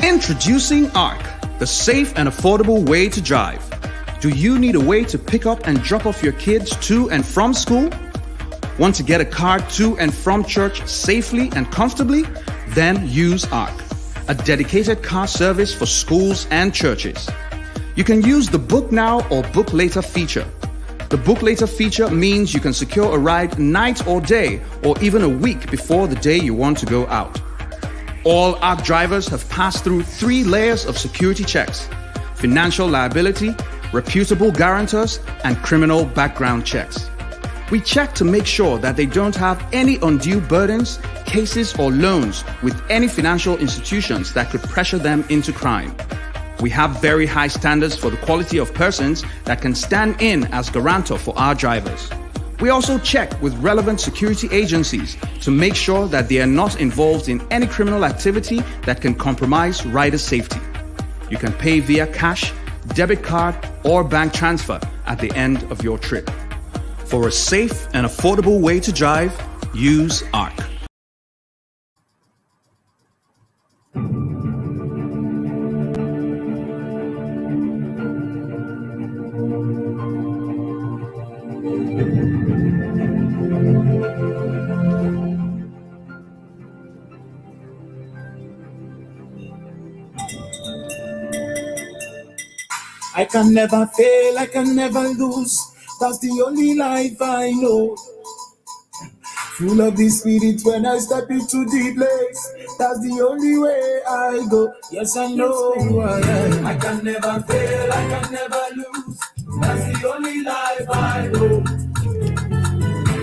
Introducing ARC, the safe and affordable way to drive. Do you need a way to pick up and drop off your kids to and from school? Want to get a car to and from church safely and comfortably? Then use ARC, a dedicated car service for schools and churches. You can use the Book Now or Book Later feature. The Book Later feature means you can secure a ride night or day, or even a week before the day you want to go out. All ARC drivers have passed through 3 layers of security checks: financial liability, reputable guarantors, and criminal background checks. We check to make sure that they don't have any undue burdens, cases, or loans with any financial institutions that could pressure them into crime. We have very high standards for the quality of persons that can stand in as guarantor for our drivers. We also check with relevant security agencies to make sure that they are not involved in any criminal activity that can compromise rider safety. You can pay via cash, debit card, or bank transfer at the end of your trip. For a safe and affordable way to drive, use ARC. I can never fail, I can never lose. That's the only life I know. Full of the spirit when I step into the place. That's the only way I go. Yes, I know who I am. I can never fail, I can never lose. That's the only life I know.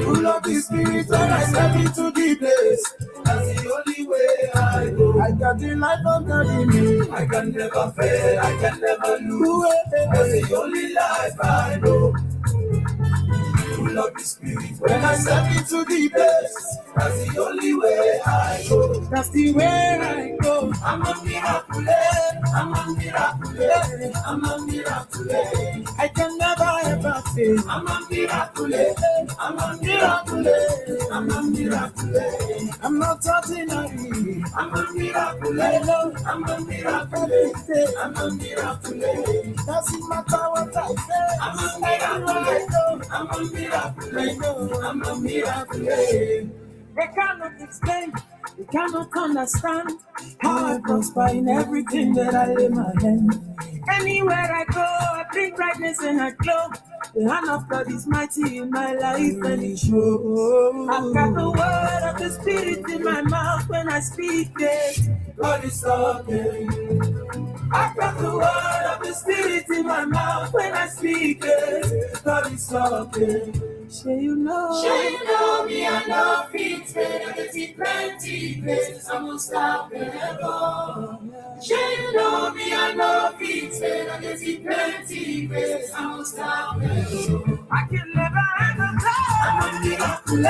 Full of the spirit when I step into the place. That's the only way I go. I got the life of God in me. I can never fail, I can never lose. That's the only life I know. Full of the spirit when I step into the place. That's the only way I go. That's the way I go. I'm a miracle. I'm a miracle. I'm a miracle. I can never ever fail. I'm a miracle. I'm a miracle. I'm a miracle. I'm not ordinary. I'm a miracle. I'm a miracle. I'm a miracle. Doesn't matter what I say. I'm a miracle. I'm a miracle. I'm a miracle. They cannot explain, they cannot understand how I prosper in everything that I lay my hand. Anywhere I go, I bring brightness and I glow. The hand of God is mighty in my life and it shows. I've got the word of the Spirit in my mouth when I speak it. God is talking. I've got the word of the Spirit in my mouth when I speak it. God is talking. Sure you know me, I know feet, I can see plenty places, I'm unstoppable. Sure you know me, I know feet, I can see plenty places, I'm unstoppable. I can never ever tell. I'm a miracle,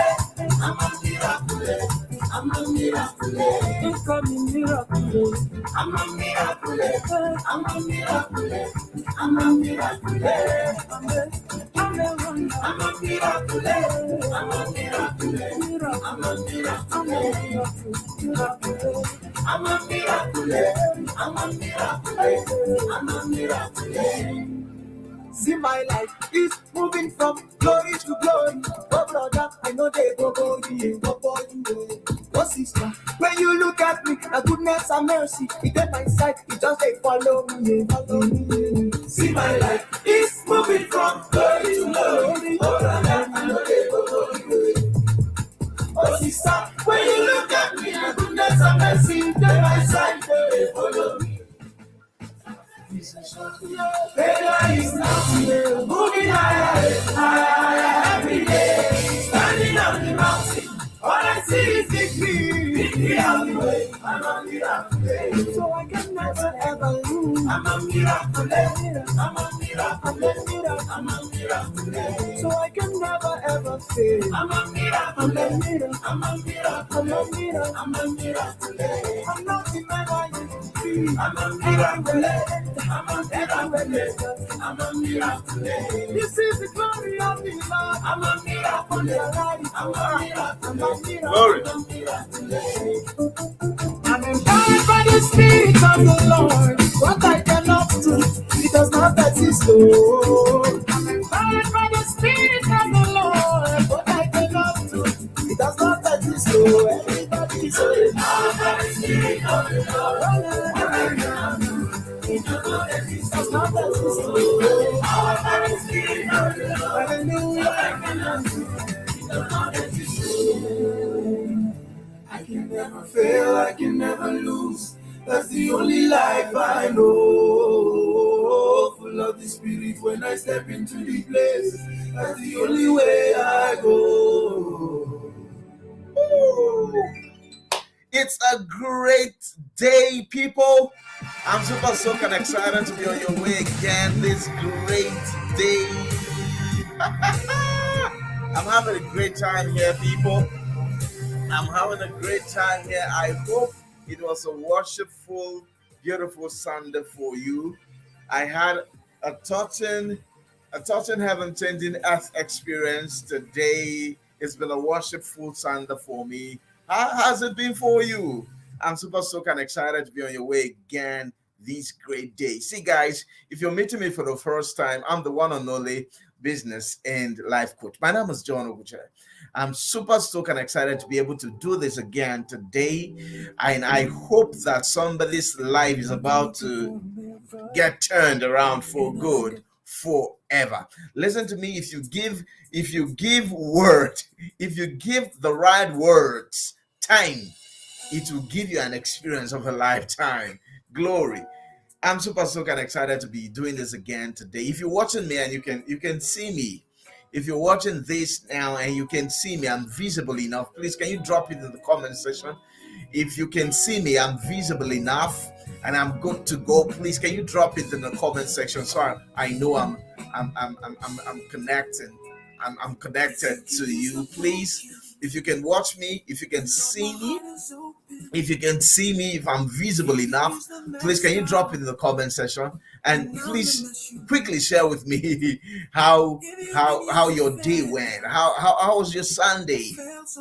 I'm a miracle, I'm a miracle. It's coming miracle. I'm a miracle, I'm a miracle, I'm a miracle. I'm a miracle, I'm a miracle, I'm a miracle, I'm a miracle, I'm a miracle, I'm a miracle. See my life is moving from glory to glory. Oh brother, I know they go you. Oh sister, when you look at me, the goodness and mercy, it at my side, it just they follow me. See my life is moving from glory to glory. Oh brother, I know they go you. Oh sister, when you look at me, the goodness and mercy, it at my side, they follow me. Failure is not moving higher every day. Standing on the mountain, all I see is victory all the way. I'm a miracle, so I can never ever lose. I'm a miracle, I'm a miracle, I'm a miracle, so I can never ever fail. I'm a miracle, I'm a miracle, I'm a miracle, I'm a miracle. I'm not the man I used to be. I'm a miracle. I'm a miracle, I'm a miracle. This is the glory of the Lord. I'm a miracle, I'm a miracle, I'm a miracle. I'm empowered by the Spirit of of the Lord, what I cannot do, it does not exist. Oh, powered by the Spirit of the Lord, what I cannot do, it does not exist. Oh, everybody say, powered by the Spirit of the Lord, what I cannot do, it does not exist. Oh, powered by the Spirit of the Lord, hallelujah, what I cannot do, it does not exist. I can never fail, I can never lose. That's the only life I know. Full of the Spirit when I step into the place. That's the only way I go. Woo. It's a great day, people. I'm super stoked and excited to be on your way again this great day. I'm having a great time here, people. I'm having a great time here. I hope it was a worshipful, beautiful Sunday for you. I had a touching heaven-changing earth experience today. It's been a worshipful Sunday for me. How has it been for you? I'm super stoked and excited to be on your way again these great days. See, guys, if you're meeting me for the first time, I'm the one and only business and life coach. My name is John Oguche. I'm super stoked and excited to be able to do this again today. And I hope that somebody's life is about to get turned around for good forever. Listen to me, if you give the right words, time, it will give you an experience of a lifetime. Glory. I'm super stoked and excited to be doing this again today. If you're watching me and you can see me, if you're watching this now and you can see me, I'm visible enough, please can you drop it in the comment section? If you can see me, I'm visible enough and I'm good to go, please can you drop it in the comment section so I know I'm connecting. I'm connected to you, please. If you can watch me, if you can see me, if I'm visible enough, please can you drop it in the comment section and please quickly share with me how your day went. How was your Sunday?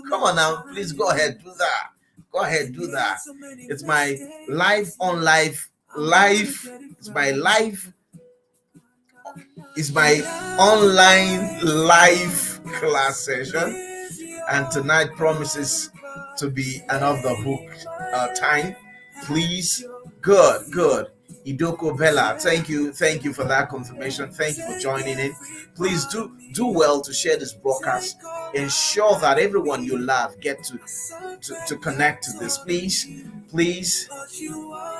Come on now, please go ahead, do that. Go ahead, do that. It's my live on live. It's my online live class session, and tonight promises to be another hook time. Please, good. Idoko Bella, thank you for that confirmation. Thank you for joining in. Please do well to share this broadcast. Ensure that everyone you love get to connect to this. Please.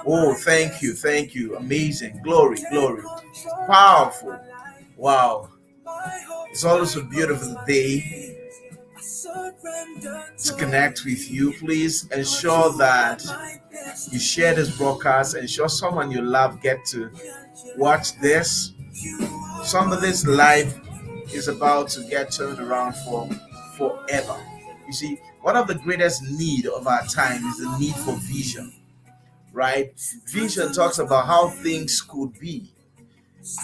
Oh, thank you. Amazing. Glory. Powerful. Wow. It's always a beautiful day to connect with you. Please ensure that you share this broadcast. Ensure someone you love get to watch this. Somebody's life is about to get turned around forever. You see, one of the greatest need of our time is the need for vision, right? Vision talks about how things could be.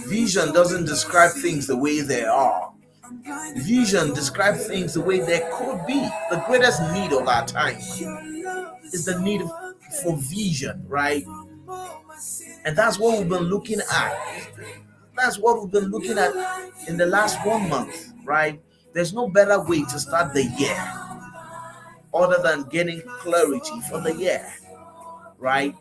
Vision doesn't describe things the way they are. Vision describes things the way they could be. The greatest need of our time is the need for vision, right? And that's what we've been looking at. That's what we've been looking at in the last 1 month, right? There's no better way to start the year other than getting clarity for the year, right?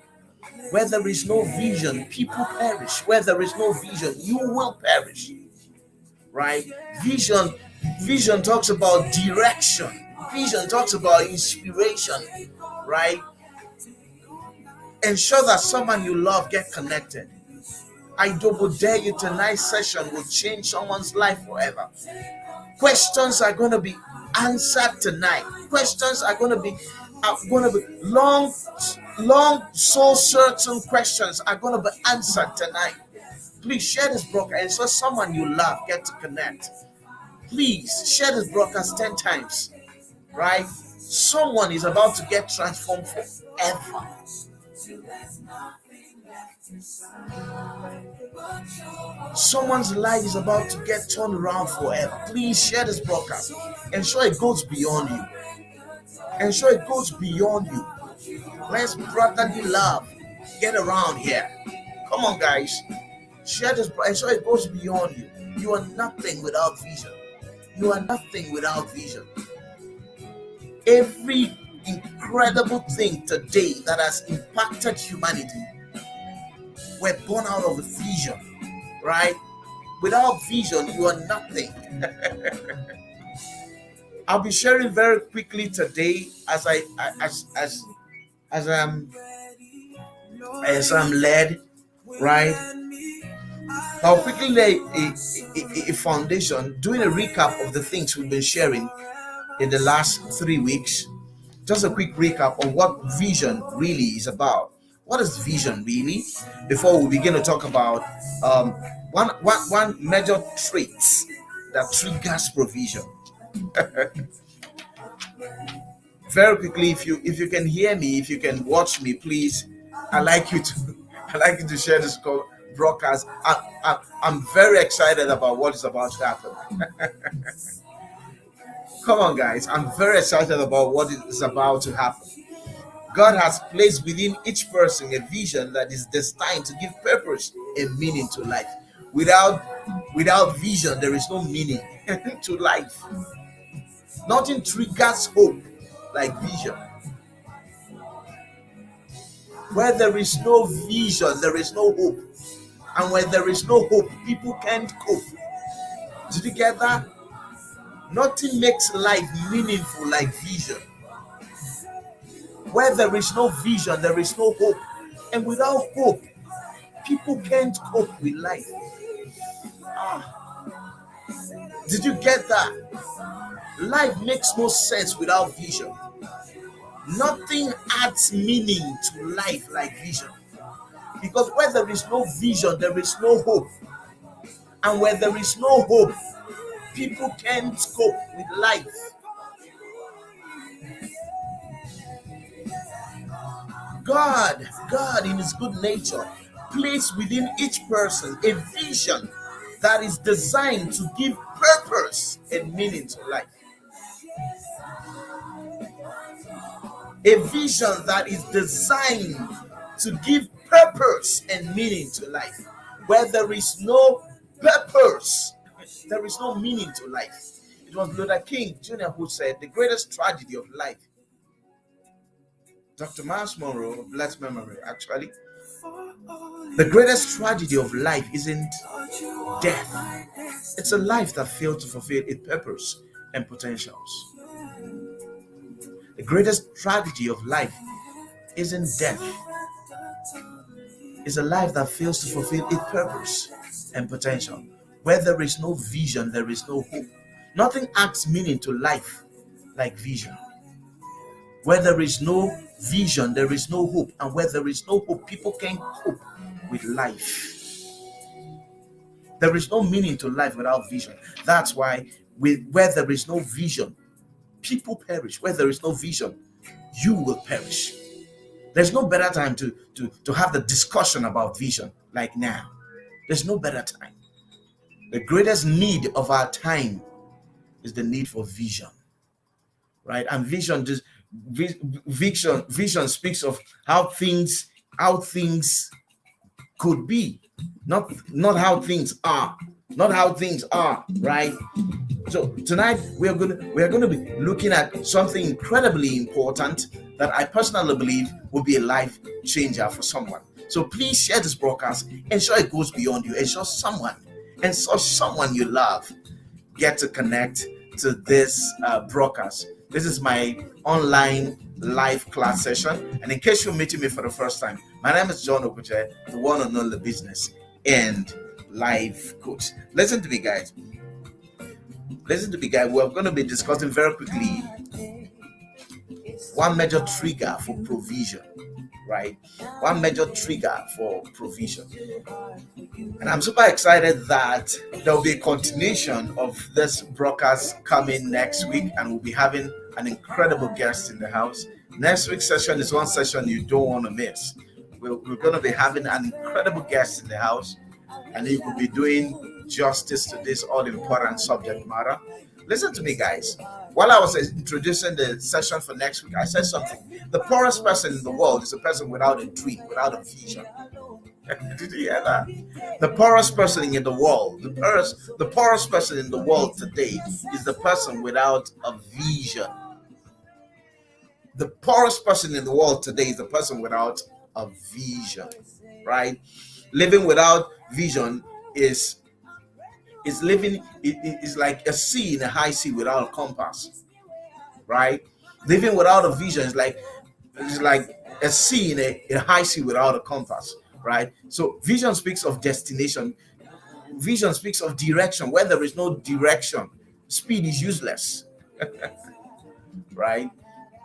Where there is no vision, people perish. Where there is no vision, you will perish, right? Vision talks about direction. Vision talks about inspiration, right? Ensure that someone you love get connected. I double dare you, tonight's session will change someone's life forever. Questions are going to be answered tonight. Questions are going to be long soul searching questions are going to be answered tonight. Please share this broadcast and so someone you love get to connect. Please share this broadcast 10 times, right? Someone is about to get transformed forever. Someone's life is about to get turned around forever. Please share this broadcast. Ensure it goes beyond you. Ensure it goes beyond you. Let's brotherly love Get around here. Come on, guys. Share this. I'm sure it goes beyond you. You are nothing without vision. You are nothing without vision. Every incredible thing today that has impacted humanity were born out of a vision, right? Without vision, you are nothing. I'll be sharing very quickly today as I'm led, right? I'll quickly lay a foundation, doing a recap of the things we've been sharing in the last 3 weeks. Just a quick recap on what vision really is about. What is vision really? Before we begin to talk about one major trait that triggers provision. Very quickly, if you can hear me, if you can watch me, please, I like you to share this broadcast. I'm very excited about what is about to happen. Come on, guys, I'm very excited about what is about to happen. God has placed within each person a vision that is destined to give purpose and meaning to life. Without vision, there is no meaning to life. Nothing triggers hope like vision. Where there is no vision, there is no hope. And where there is no hope, people can't cope. Did you get that? Nothing makes life meaningful like vision. Where there is no vision, there is no hope. And without hope, people can't cope with life. Did you get that? Life makes no sense without vision. Nothing adds meaning to life like vision. Because where there is no vision, there is no hope. And where there is no hope, people can't cope with life. God in his good nature placed within each person a vision that is designed to give purpose and meaning to life. A vision that is designed to give purpose and meaning to life. Where there is no purpose, there is no meaning to life. It was Luther King Jr. who said the greatest tragedy of life. Dr. Miles Monroe, blessed memory, actually. The greatest tragedy of life isn't death. It's a life that failed to fulfill its purpose and potentials. The greatest tragedy of life isn't death. It's a life that fails to fulfill its purpose and potential. Where there is no vision, there is no hope. Nothing adds meaning to life like vision. Where there is no vision, there is no hope. And where there is no hope, people can't cope with life. There is no meaning to life without vision. That's why where there is no vision, people perish. Where there is no vision, you will perish. There's no better time to have the discussion about vision like now. There's no better time. The greatest need of our time is the need for vision, right? And vision speaks of how things could be, not how things are, right? So tonight we are going to be looking at something incredibly important that I personally believe will be a life changer for someone. So please share this broadcast. Ensure it goes beyond you. Ensure someone you love get to connect to this broadcast. This is my online live class session. And in case you're meeting me for the first time, my name is John Okuche, the one and only business and life coach. Listen to me, guys. We're going to be discussing very quickly one major trigger for provision, right? One major trigger for provision. And I'm super excited that there'll be a continuation of this broadcast coming next week, and we'll be having an incredible guest in the house. Next week's session is one session you don't want to miss. We're going to be having an incredible guest in the house, and he will be doing justice to this all-important subject matter. Listen to me, guys. While I was introducing the session for next week, I said something. The poorest person in the world is a person without a dream, without a vision. Did you hear that? The poorest person in the world, the poorest person in the world today is the person without a vision. The poorest person in the world today is the person without a vision, right? Living without vision is living. It is like a sea in a high sea without a compass, right? Living without a vision is like a sea in a high sea without a compass, right? So vision speaks of destination. Vision speaks of direction. Where there is no direction, speed is useless, right?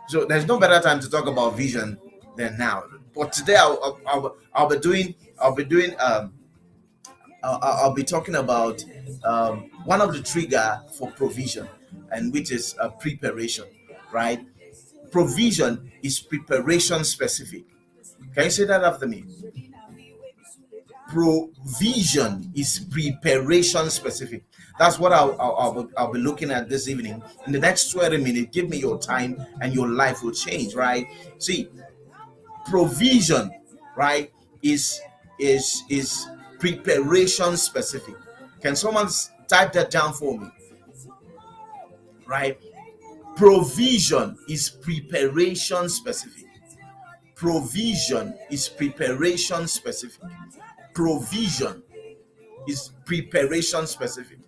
So there's no better time to talk about vision than now. But today I'll be talking about one of the trigger for provision, and which is preparation, right? Provision is preparation specific. Can you say that after me? Provision is preparation specific. That's what I'll be looking at this evening. In the next 20 minutes, give me your time and your life will change, right? See, provision, right, is preparation specific. Can someone type that down for me? Right? Provision is preparation specific. Provision is preparation specific. Provision is preparation specific.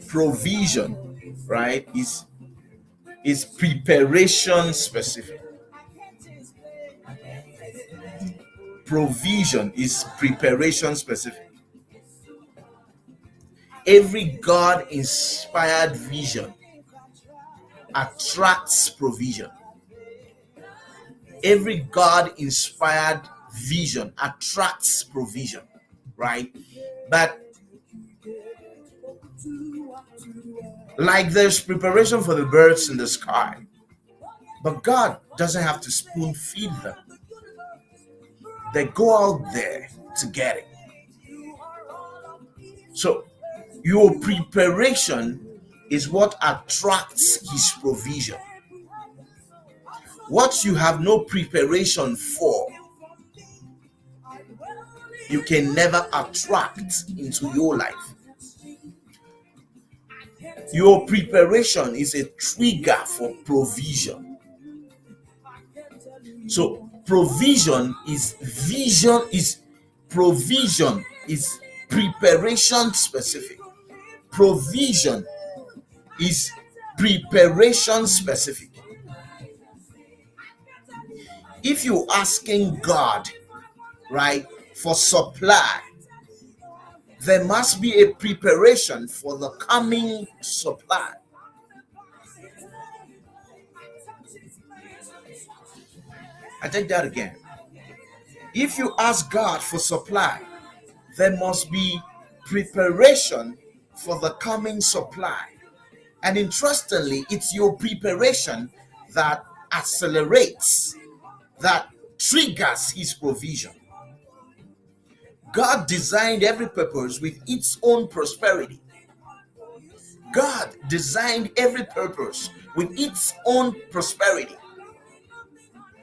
Provision, right, is preparation specific. Provision is preparation specific. Every God-inspired vision attracts provision. Every God-inspired vision attracts provision, right? But like there's preparation for the birds in the sky, but God doesn't have to spoon feed them. They go out there to get it. So your preparation is what attracts his provision. What you have no preparation for, you can never attract into your life. Your preparation is a trigger for provision. So provision is preparation specific. Provision is preparation specific. If you're asking God, right, for supply, there must be a preparation for the coming supply. I take that again. If you ask God for supply, there must be preparation for the coming supply. And interestingly, it's your preparation that accelerates, that triggers his provision. God designed every purpose with its own prosperity. God designed every purpose with its own prosperity.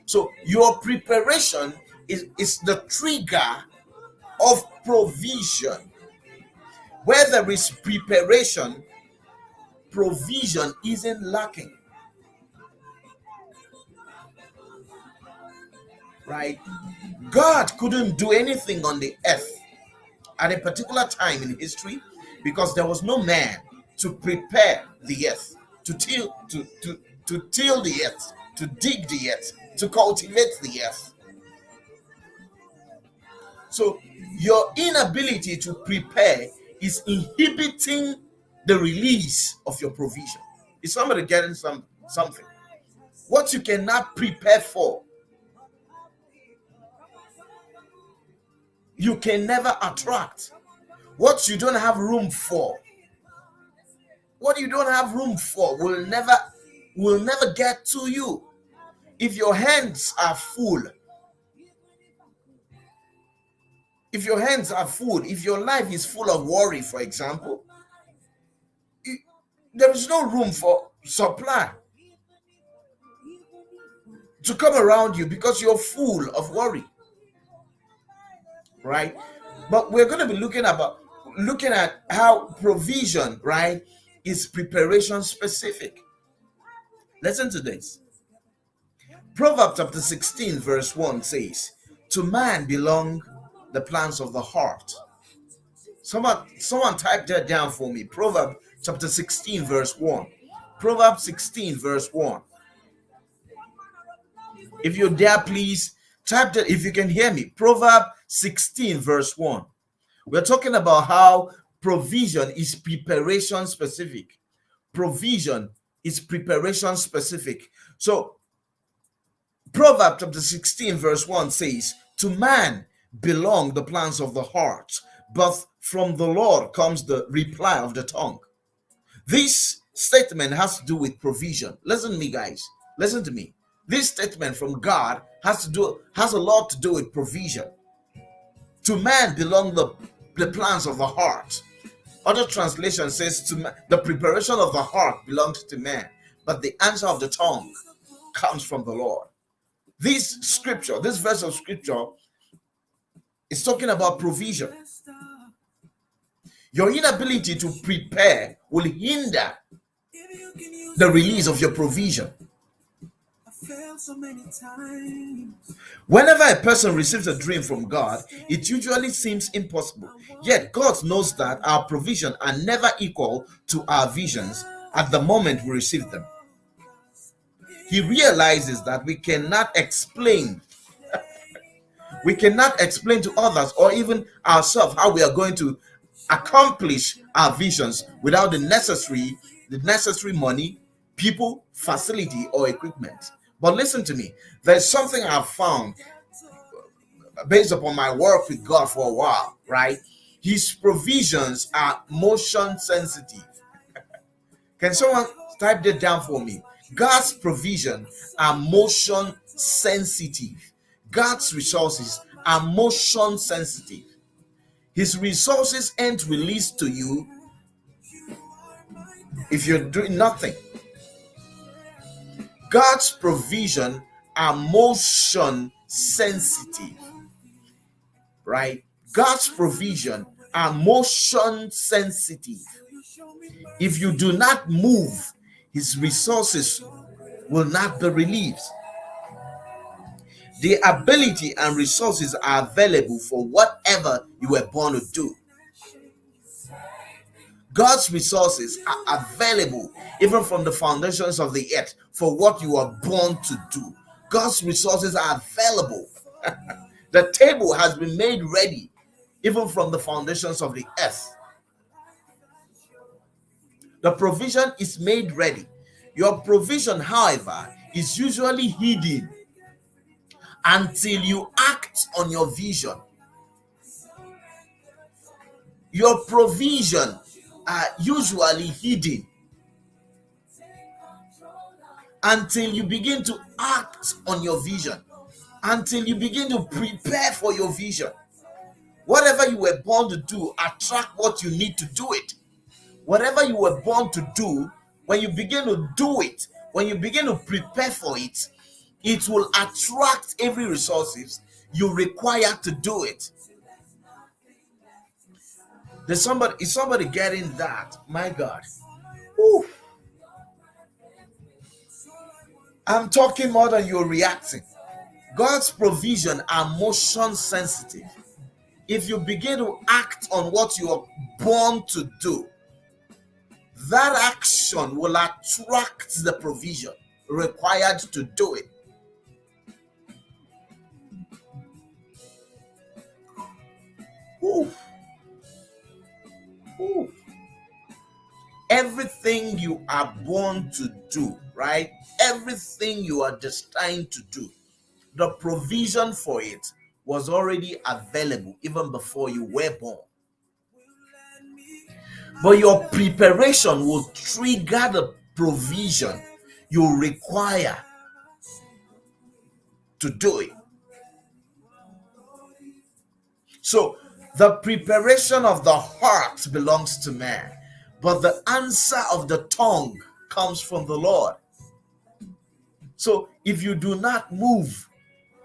So your preparation is the trigger of provision. Where there is preparation, provision isn't lacking. Right? God couldn't do anything on the earth at a particular time in history because there was no man to prepare the earth, to till the earth, to dig the earth, to cultivate the earth. So your inability to prepare is inhibiting the release of your provision. Is somebody getting something? What you cannot prepare for, you can never attract. What you don't have room for, what you don't have room for will never get to you. If your hands are full, if your life is full of worry, for example, There is no room for supply to come around you because you're full of worry, right? But we're going to be looking at how provision, right, is preparation specific. Listen to this. Proverbs chapter 16 verse 1 says, to man belong the plans of the heart. Someone type that down for me. Proverbs chapter 16 verse 1. Proverbs 16 verse 1. If you're there, please type that if you can hear me. Proverbs 16 verse 1. We're talking about how provision is preparation specific. Provision is preparation specific. So Proverbs chapter 16 verse 1 says, to man belong the plans of the heart, but from the Lord comes the reply of the tongue. This statement has to do with provision. Listen to me, guys. Listen to me. This statement from God has a lot to do with provision. To man belong the plans of the heart. Other translation says the preparation of the heart belongs to man, but the answer of the tongue comes from the Lord. This verse of scripture is talking about provision. Your inability to prepare will hinder the release of your provision. Whenever a person receives a dream from God, it usually seems impossible. Yet God knows that our provision are never equal to our visions at the moment we receive them. He realizes that we cannot explain to others or even ourselves how we are going to accomplish our visions without the necessary money, people, facility, or equipment. But listen to me. There's something I've found based upon my work with God for a while, right? His provisions are motion sensitive. Can someone type that down for me? God's provision are motion sensitive. God's resources are motion sensitive. His resources ain't released to you if you're doing nothing. God's provision are motion sensitive, right? God's provision are motion sensitive. If you do not move, his resources will not be released. The ability and resources are available for whatever you were born to do. God's resources are available even from the foundations of the earth for what you are born to do. God's resources are available. The table has been made ready even from the foundations of the earth. The provision is made ready. Your provision, however, is usually hidden until you act on your vision. Your provision are usually hidden until you begin to act on your vision, until you begin to prepare for your vision. Whatever you were born to do, attract what you need to do it. Whatever you were born to do, when you begin to do it, when you begin to prepare for it, it will attract every resources you require to do it. Is somebody getting that? My God. Whew. I'm talking more than you're reacting. God's provision are motion sensitive. If you begin to act on what you are born to do, that action will attract the provision required to do it. Ooh. Ooh. Everything you are born to do, right? Everything you are destined to do, the provision for it was already available even before you were born. But your preparation will trigger the provision you require to do it. So the preparation of the heart belongs to man, but the answer of the tongue comes from the Lord. So if you do not move,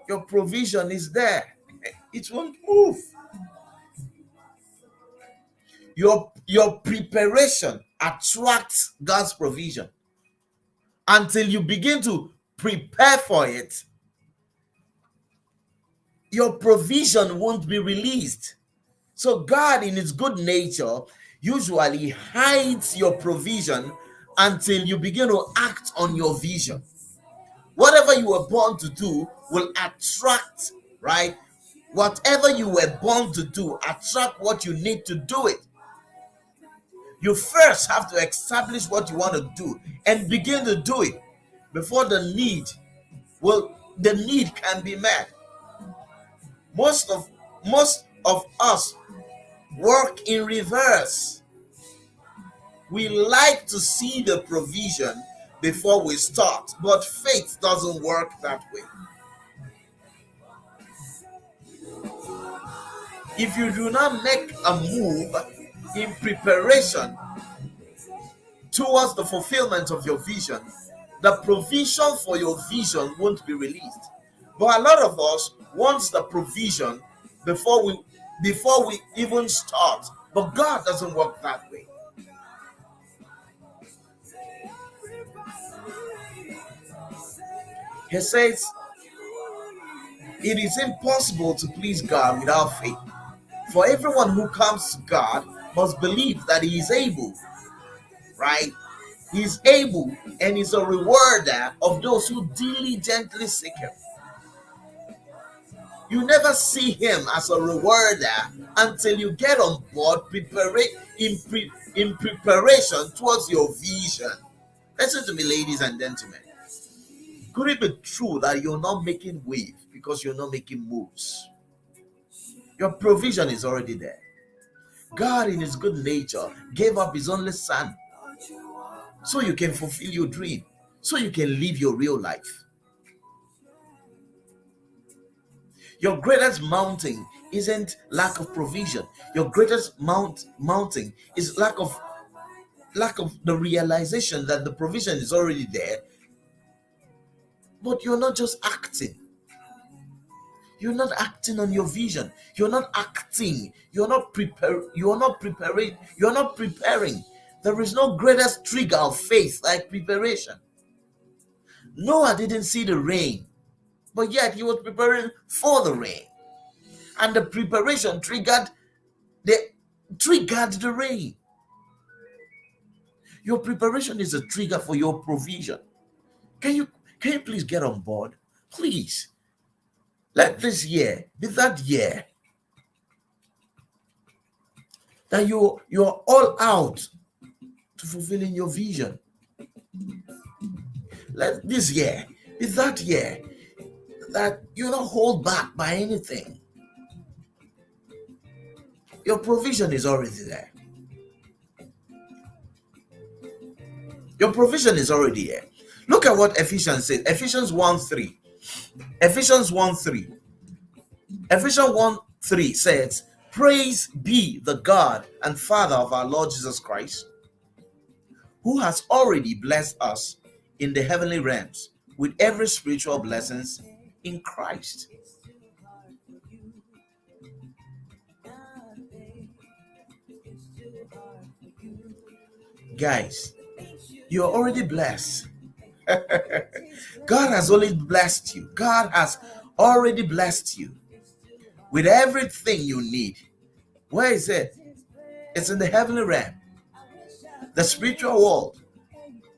your provision is there. It won't move. Your preparation attracts God's provision. Until you begin to prepare for it, your provision won't be released. So God, in his good nature, usually hides your provision until you begin to act on your vision. Whatever you were born to do will attract, right? Whatever you were born to do, attract what you need to do it. You first have to establish what you want to do and begin to do it before the need can be met. Most of us work in reverse. We like to see the provision before we start, but faith doesn't work that way. If you do not make a move in preparation towards the fulfillment of your vision, the provision for your vision won't be released. But a lot of us wants the provision before we even start. But God doesn't work that way. He says it is impossible to please God without faith. For everyone who comes to God must believe that he is able, right? He is able and is a rewarder of those who diligently seek him. You never see him as a rewarder until you get on board in preparation towards your vision. Listen to me, ladies and gentlemen. Could it be true that you're not making waves because you're not making moves? Your provision is already there. God, in his good nature, gave up his only son so you can fulfill your dream, so you can live your real life. Your greatest mountain isn't lack of provision. Your greatest mountain is lack of the realization that the provision is already there, but you're not just acting. You're not acting on your vision. You're not acting. You're not preparing. There is no greatest trigger of faith like preparation. Noah didn't see the rain, but yet he was preparing for the rain. And the preparation triggered the rain. Your preparation is a trigger for your provision. Can you please get on board? Please. Let this year be that year that you're all out to fulfilling your vision. Let this year be that year that you're not hold back by anything. Your provision is already there. Your provision is already here. Look at what Ephesians says. Ephesians 1:3. Ephesians 1:3. Ephesians 1:3 says, "Praise be the God and Father of our Lord Jesus Christ, who has already blessed us in the heavenly realms with every spiritual blessings in Christ." Guys, you're already blessed. God has already blessed you. God has already blessed you with everything you need. Where is it? It's in the heavenly realm, the spiritual world.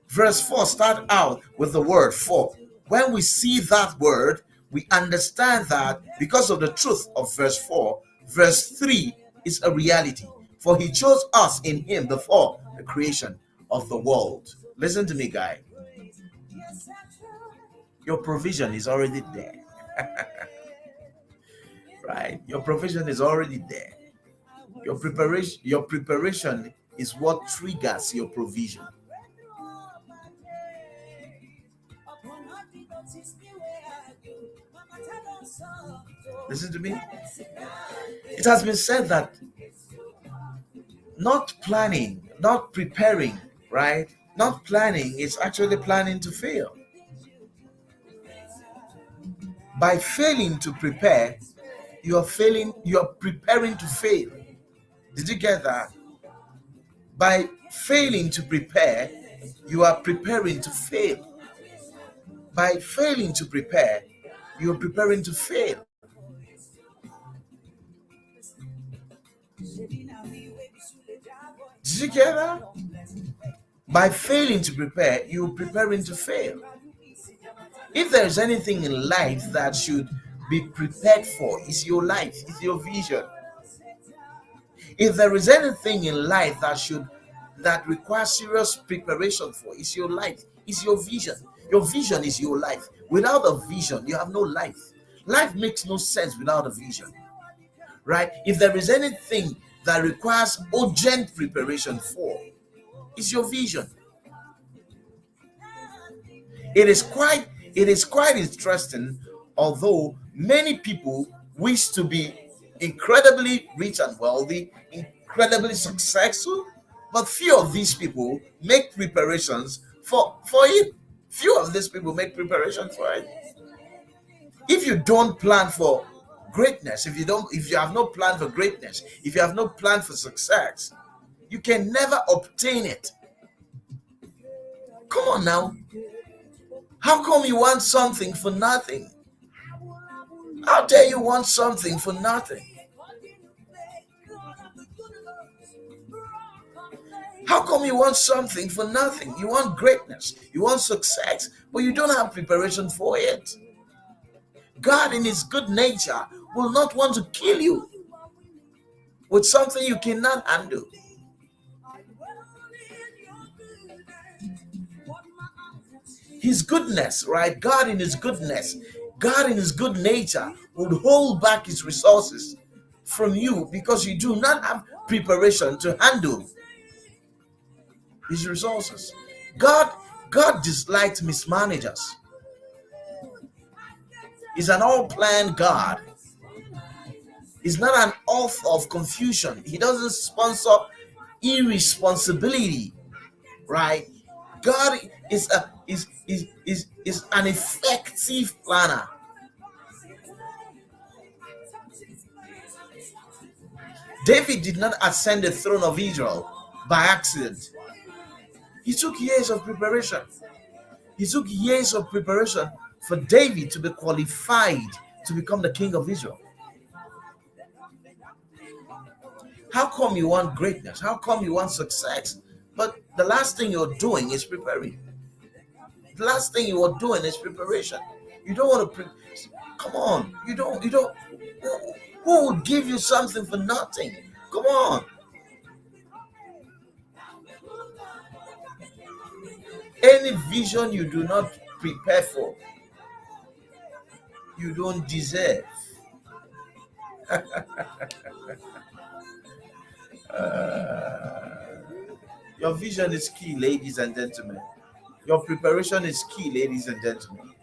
Verse 4 start out with the word for. When we see that word, we understand that because of the truth of verse 4, verse 3 is a reality. For he chose us in him before the creation of the world. Listen to me, guy. Your provision is already there. Right? Your provision is already there. Your preparation is what triggers your provision. Listen to me. It has been said that not planning Not preparing, right? Not planning is actually planning to fail. By failing to prepare, you are preparing to fail. Did you get that? By failing to prepare, you are preparing to fail. By failing to prepare, you are preparing to fail. Did you get that? By failing to prepare, you are preparing to fail. If there is anything in life that should be prepared for, it's your life, it's your vision. If there is anything in life that requires serious preparation for, it's your life, it's your vision. Your vision is your life. Without a vision, you have no life. Life makes no sense without a vision, right? If there is anything that requires urgent preparation for, it's your vision. It is quite interesting, although many people wish to be incredibly rich and wealthy, incredibly successful, but few of these people make preparations for it. Few of these people make preparation for it. If you don't plan for greatness, if you have no plan for greatness, if you have no plan for success, you can never obtain it. Come on now. How come you want something for nothing? How dare you want something for nothing? How come you want something for nothing? You want greatness, you want success, but you don't have preparation for it. God, in His good nature, will not want to kill you with something you cannot handle. His goodness, right? God in His goodness, God in His good nature would hold back His resources from you because you do not have preparation to handle His resources. God dislikes mismanagers. He's an all-planned God. He's not an author of confusion. He doesn't sponsor irresponsibility, right? God is an effective planner. David did not ascend the throne of Israel by accident. He took years of preparation. He took years of preparation for David to be qualified to become the king of Israel. How come you want greatness? How come you want success? But the last thing you're doing is preparing. The last thing you are doing is preparation. You don't want to come on. You don't who would give you something for nothing? Come on. Any vision you do not prepare for, you don't deserve. Your vision is key, ladies and gentlemen. Your preparation is key, ladies and gentlemen.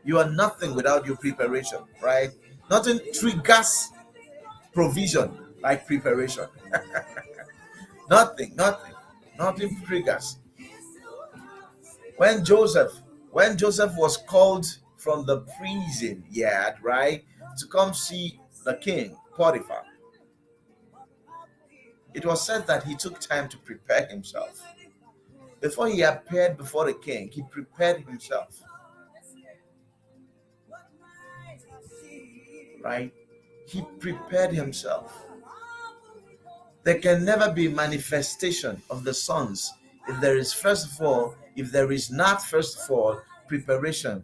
You are nothing without your preparation, right? Nothing triggers provision like preparation. Nothing triggers. When Joseph was called from the prison yard, right, to come see the king, Potiphar, it was said that he took time to prepare himself. Before he appeared before the king, he prepared himself. Right? He prepared himself. There can never be manifestation of the sons if there is not first of all preparation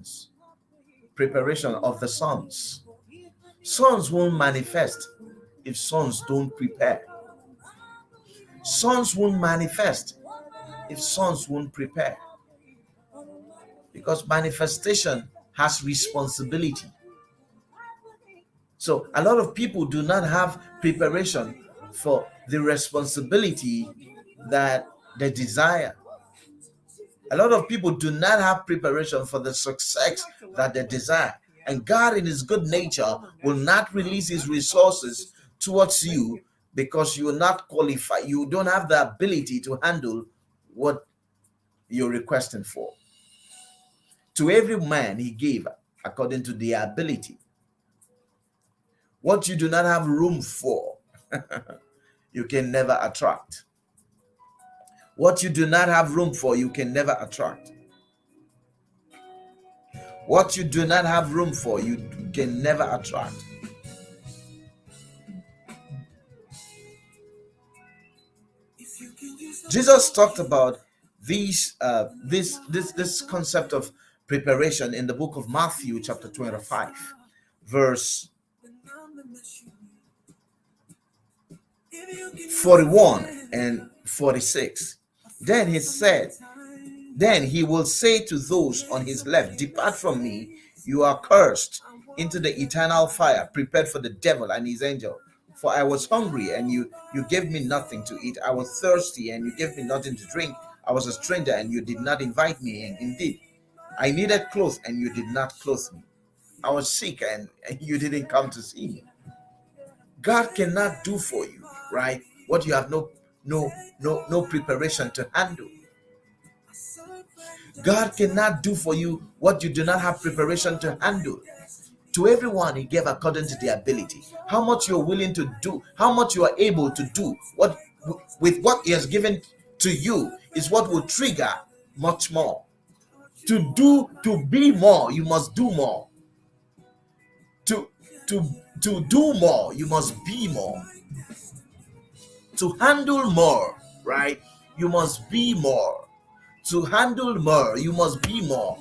of the sons. Sons won't manifest if sons don't prepare. Sons won't manifest if sons won't prepare. Because manifestation has responsibility. So a lot of people do not have preparation for the responsibility that they desire. A lot of people do not have preparation for the success that they desire. And God in His good nature will not release His resources towards you because you are not qualified. You don't have the ability to handle what you're requesting for. To every man he gave according to their ability. What you do not have room for, you can never attract. What you do not have room for, you can never attract. What you do not have room for, you can never attract. Jesus talked about this concept of preparation in the book of Matthew, chapter 25, verse 41 and 46. Then he will say to those on his left, "Depart from me, you are cursed, into the eternal fire prepared for the devil and his angel. For I was hungry, and you gave me nothing to eat. I was thirsty, and you gave me nothing to drink. I was a stranger, and you did not invite me in. Indeed, I needed clothes, and you did not clothe me. I was sick, and you didn't come to see me." God cannot do for you, right, what you have no preparation to handle. God cannot do for you what you do not have preparation to handle. To everyone he gave according to their ability. How much you're willing to do, how much you are able to do with what he has given to you is what will trigger much more. To be more, you must do more. To do more, you must be more. To handle more, right, you must be more. To handle more, you must be more.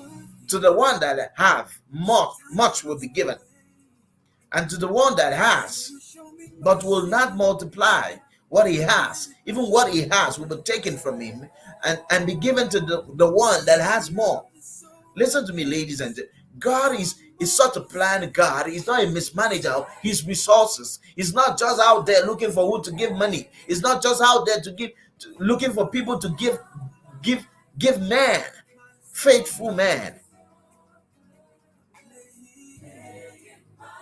To the one that have much will be given, and to the one that has but will not multiply what he has, even what he has will be taken from him and be given to the one that has more. Listen to me, ladies and gentlemen. God is such a planned God. He's not a mismanager of his resources. He's not just out there looking for who to give money. He's not just out there looking for people to give man, faithful man.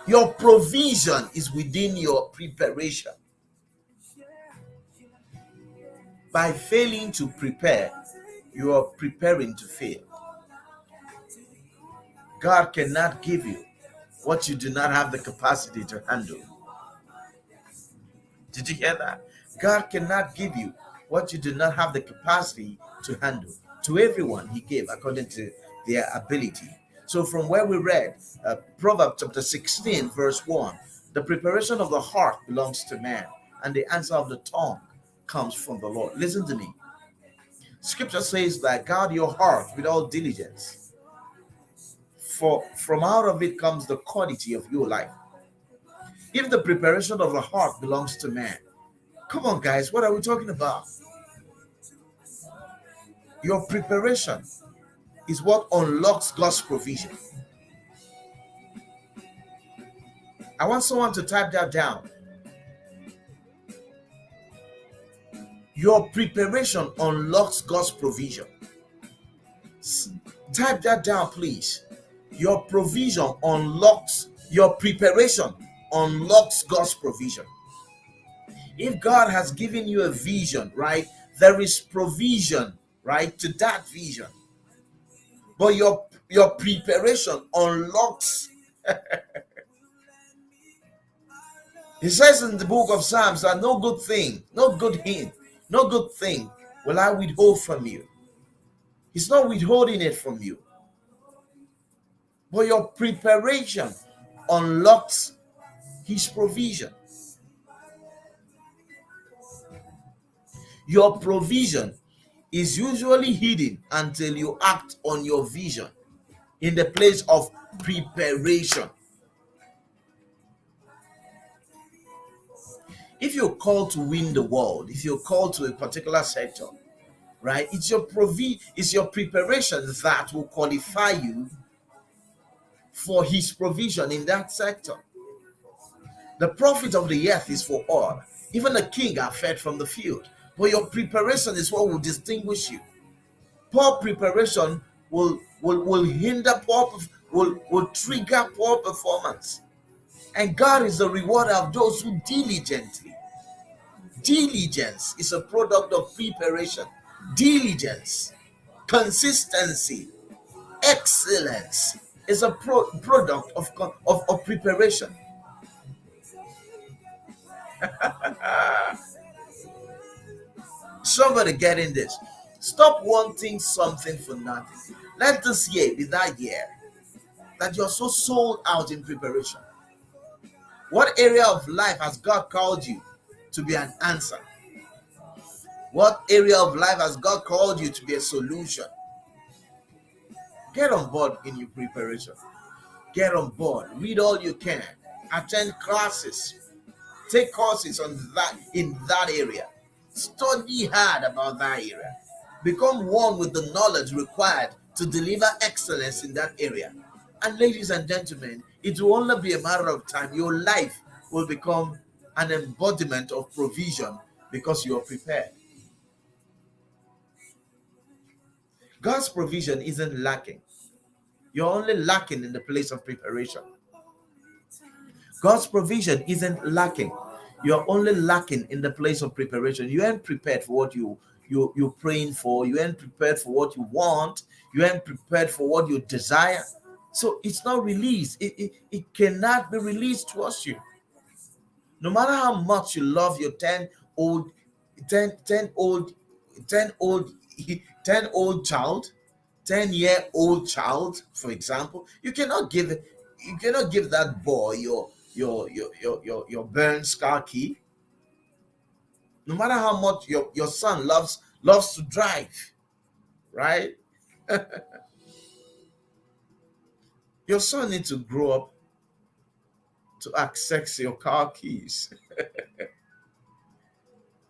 Your provision is within your preparation. By failing to prepare, you are preparing to fail. God cannot give you what you do not have the capacity to handle. Did you hear that? God cannot give you what you do not have the capacity to handle. To everyone he gave according to their ability. So from where we read, Proverbs chapter 16, verse 1, the preparation of the heart belongs to man, and the answer of the tongue comes from the Lord. Listen to me. Scripture says that guard your heart with all diligence, for from out of it comes the quality of your life. If the preparation of the heart belongs to man, come on guys, what are we talking about? Your preparation is what unlocks God's provision. I want someone to type that down. Your preparation unlocks God's provision. Type that down, please. Your preparation unlocks God's provision. If God has given you a vision, right, there is provision, right, to that vision. But your preparation unlocks. He says in the book of Psalms that no good thing will I withhold from you. He's not withholding it from you. But your preparation unlocks his provision. Your provision is usually hidden until you act on your vision in the place of preparation. If you're called to win the world, if you're called to a particular sector, right, it's your preparation that will qualify you for his provision in that sector. The profit of the earth is for all. Even the king are fed from the field. But your preparation is what will distinguish you. Poor preparation will hinder will trigger poor performance. And God is the rewarder of those who diligently Diligence is a product of preparation. Diligence, consistency, excellence is a product of preparation. Somebody getting this? Stop wanting something for nothing. Let this year be that year that you're so sold out in preparation. What area of life has God called you to be an answer? What area of life has God called you to be a solution? Get on board in your preparation. Get on board. Read all you can. Attend classes. Take courses on that in that area. Study hard about that area. Become one with the knowledge required to deliver excellence in that area. And ladies and gentlemen, it will only be a matter of time. Your life will become an embodiment of provision because you are prepared. God's provision isn't lacking. You're only lacking in the place of preparation. God's provision isn't lacking. You're only lacking in the place of preparation. You ain't prepared for what you're praying for. You ain't prepared for what you want. You ain't prepared for what you desire. So it's not released. It cannot be released towards you. No matter how much you love your 10 old child, 10-year-old child, for example, you cannot give that boy your Burns car key. No matter how much your son loves to drive, right? Your son needs to grow up to access your car keys.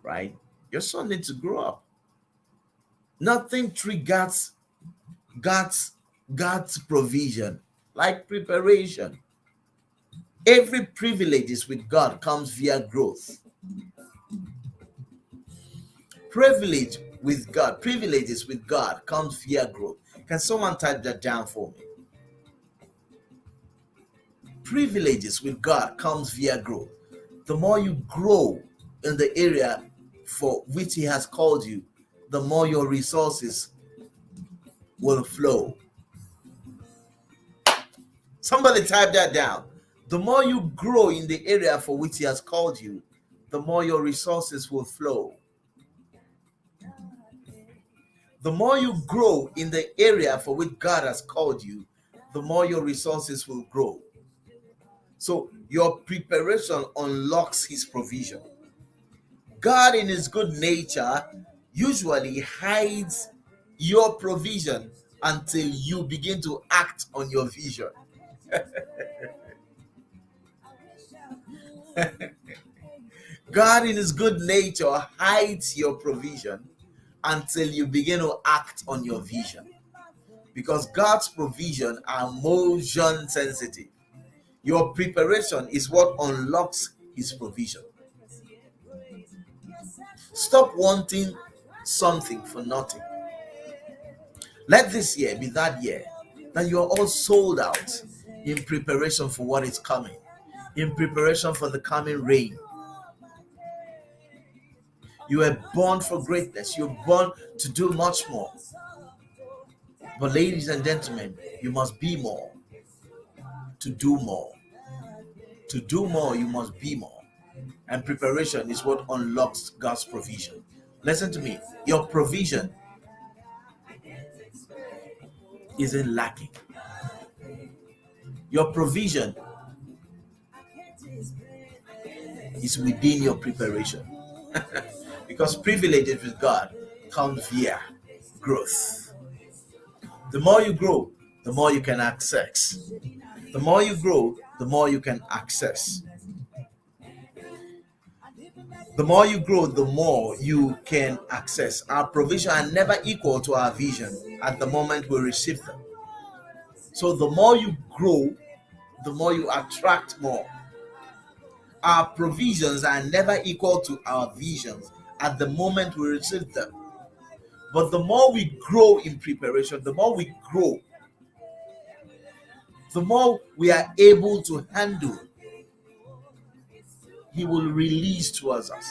Right? Your son needs to grow up. Nothing triggers God's provision like preparation. Every privilege with God comes via growth. Privileges with God comes via growth. Can someone type that down for me? Privileges with God comes via growth. The more you grow in the area for which He has called you, the more your resources will flow. Somebody type that down. The more you grow in the area for which He has called you, the more your resources will flow. The more you grow in the area for which God has called you, the more your resources will grow. So your preparation unlocks His provision. God, in His good nature, usually hides your provision until you begin to act on your vision. God, in His good nature, hides your provision until you begin to act on your vision. Because God's provision are motion sensitive. Your preparation is what unlocks His provision. Stop wanting something for nothing. Let this year be that year that you are all sold out in preparation for what is coming, in preparation for the coming rain. You are born for greatness. You're born to do much more. But ladies and gentlemen, you must be more to do more. To do more, you must be more. And preparation is what unlocks God's provision. Listen to me. Your provision isn't lacking. Your provision is within your preparation. Because privileges with God comes via growth. The more you grow, the more you can access. The more you grow, the more you can access. The more you grow, the more you can access. Our provision are never equal to our vision at the moment we receive them. So the more you grow, the more you attract more. Our provisions are never equal to our visions at the moment we receive them. But the more we grow in preparation, the more we grow, the more we are able to handle, He will release towards us.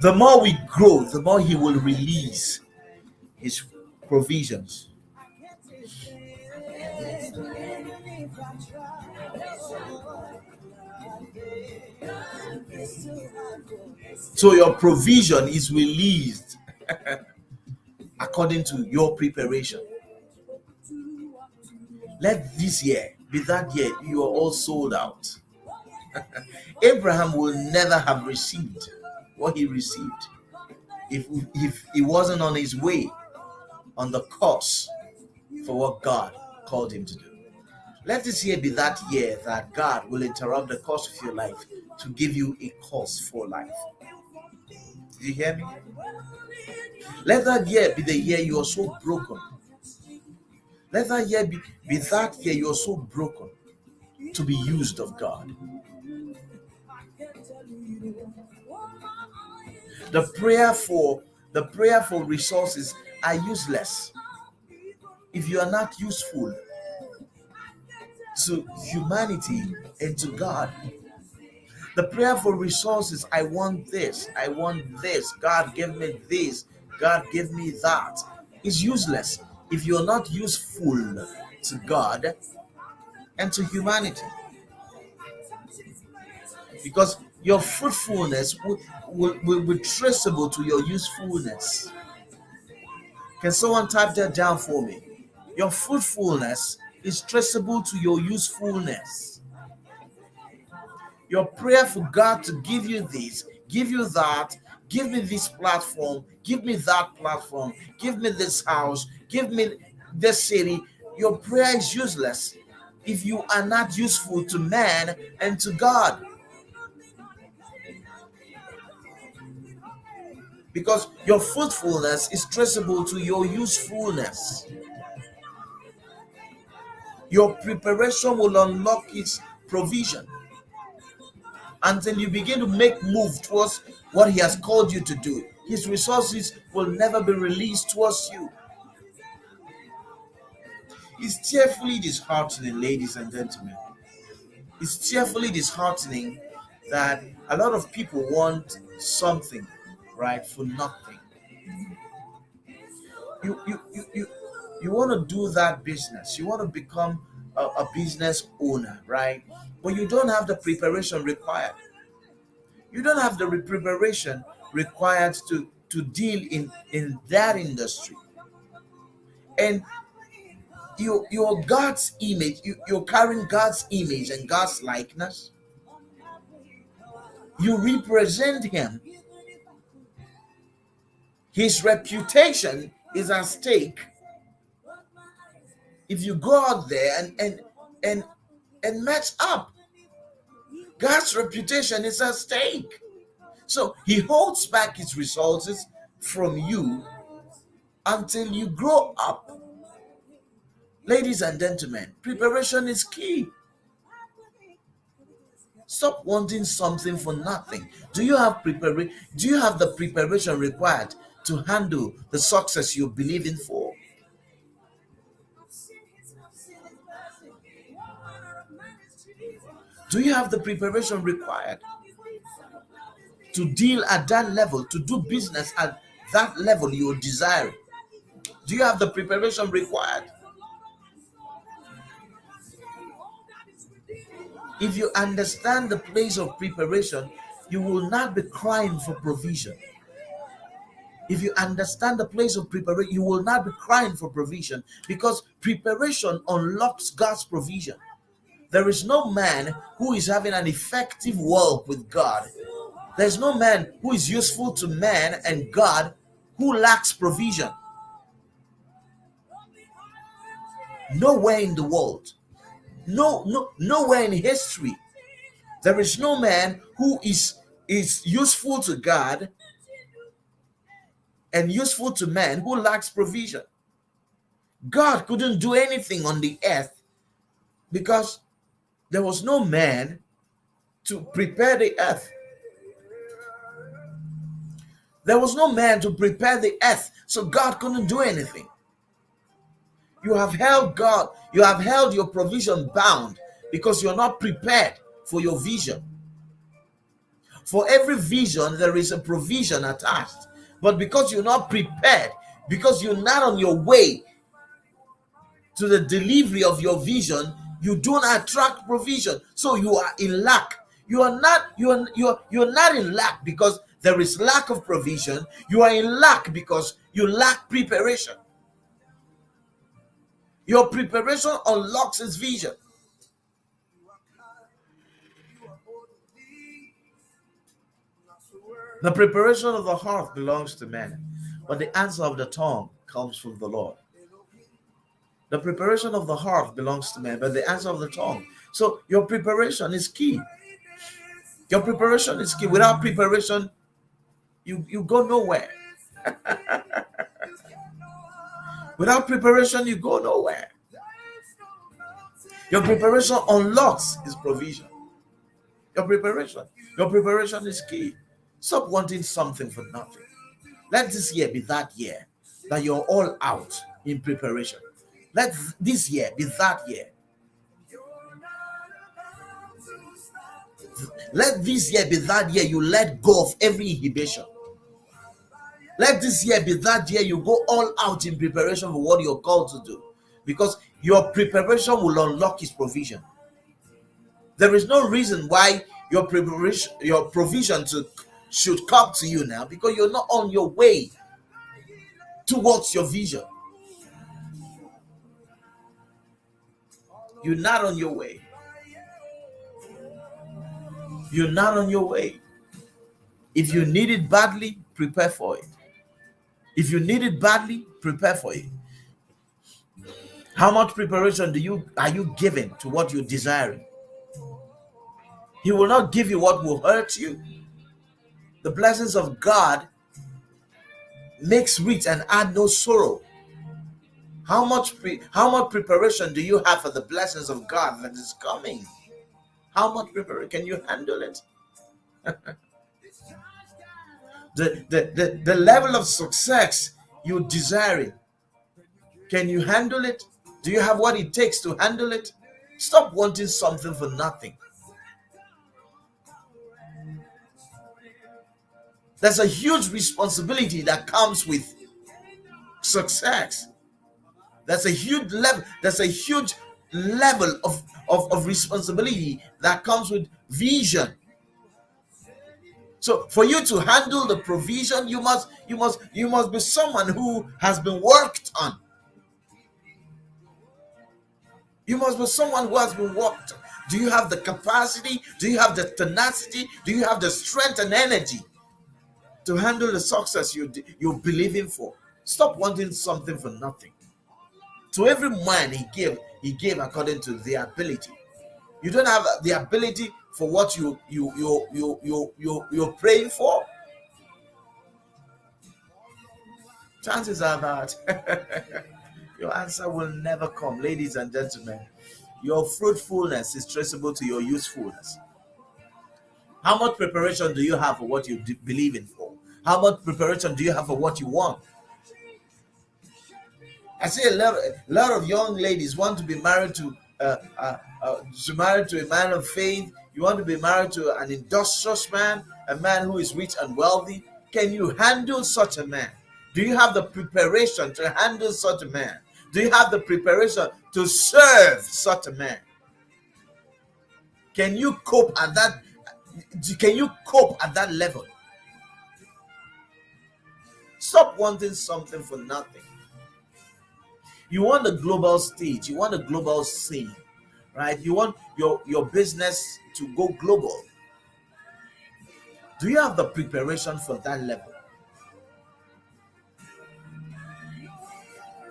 The more we grow, the more He will release His provisions. So your provision is released according to your preparation. Let this year be that year you are all sold out. Abraham will never have received what he received if he wasn't on his way, on the course for what God called him to do. Let this year be that year that God will interrupt the course of your life to give you a course for life. Did you hear me? Let that year be the year you are so broken. Let that year be that year you are so broken to be used of God. The prayer for resources are useless if you are not useful to humanity and to God. The prayer for resources, I want this, God give me this, God give me that, is useless if you're not useful to God and to humanity. Because your fruitfulness will be traceable to your usefulness. Can someone type that down for me? Your fruitfulness is traceable to your usefulness. Your prayer for God to give you this, give you that, give me this platform, give me that platform, give me this house, give me this city. Your prayer is useless if you are not useful to man and to God. Because your fruitfulness is traceable to your usefulness. Your preparation will unlock its provision until you begin to make move towards what He has called you to do. His resources will never be released towards you. It's tearfully disheartening, ladies and gentlemen. It's tearfully disheartening that a lot of people want something, right, for nothing. You want to do that business. You want to become a business owner, right? But you don't have the preparation required. You don't have the preparation required to deal in that industry. And you're God's image. You're carrying God's image and God's likeness. You represent Him. His reputation is at stake if you go out there and match up. God's reputation is at stake. So He holds back His resources from you until you grow up. Ladies and gentlemen, preparation is key. Stop wanting something for nothing. Do you have the preparation required to handle the success you believe in for? Do you have the preparation required to deal at that level, to do business at that level you desire? Do you have the preparation required? If you understand the place of preparation, you will not be crying for provision. If you understand the place of preparation, you will not be crying for provision, because preparation unlocks God's provision. There is no man who is having an effective walk with God. There's no man who is useful to man and God who lacks provision. Nowhere in the world, nowhere in history, there is no man who is useful to God and useful to man who lacks provision. God couldn't do anything on the earth because there was no man to prepare the earth. There was no man to prepare the earth, so God couldn't do anything. You have held God, you have held your provision bound because you're not prepared for your vision. For every vision, there is a provision attached. But because you're not prepared, because you're not on your way to the delivery of your vision, you don't attract provision. So you are in lack. You're not in lack because there is lack of provision. You are in lack because you lack preparation. Your preparation unlocks his vision. The preparation of the heart belongs to man, but the answer of the tongue comes from the Lord. The preparation of the heart belongs to man, but the answer of the tongue. So your preparation is key. Your preparation is key. Without preparation, you go nowhere. Without preparation, you go nowhere. Your preparation unlocks his provision. Your preparation is key. Stop wanting something for nothing. Let this year be that year that you're all out in preparation. Let this year be that year. Let this year be that year you let go of every inhibition. Let this year be that year you go all out in preparation for what you're called to do. Because your preparation will unlock his provision. There is no reason why your provision should come to you now, because you're not on your way towards your vision. You're not on your way. You're not on your way. If you need it badly, prepare for it. If you need it badly, prepare for it. How much preparation are you giving to what you're desiring? He will not give you what will hurt you. The blessings of God makes rich and add no sorrow. How much preparation do you have for the blessings of God that is coming? How much preparation can you handle it? the level of success you're desiring, can you handle it? Do you have what it takes to handle it? Stop wanting something for nothing. There's a huge responsibility that comes with success. There's a huge level of responsibility that comes with vision. So for you to handle the provision, you must be someone who has been worked on. You must be someone who has been worked on. Do you have the capacity? Do you have the tenacity? Do you have the strength and energy to handle the success you're believing for? Stop wanting something for nothing. To every man he gave according to their ability. You don't have the ability for what you're praying for. Chances are that your answer will never come. Ladies and gentlemen, your fruitfulness is traceable to your usefulness. How much preparation do you have for what you believe in for? How much preparation do you have for what you want? I see a lot of young ladies want to be married to a man of faith. You want to be married to an industrious man, a man who is rich and wealthy. Can you handle such a man? Do you have the preparation to handle such a man? Do you have the preparation to serve such a man? Can you cope at that? Can you cope at that level? Stop wanting something for nothing. You want a global stage. You want a global scene, right? You want your business to go global. Do you have the preparation for that level?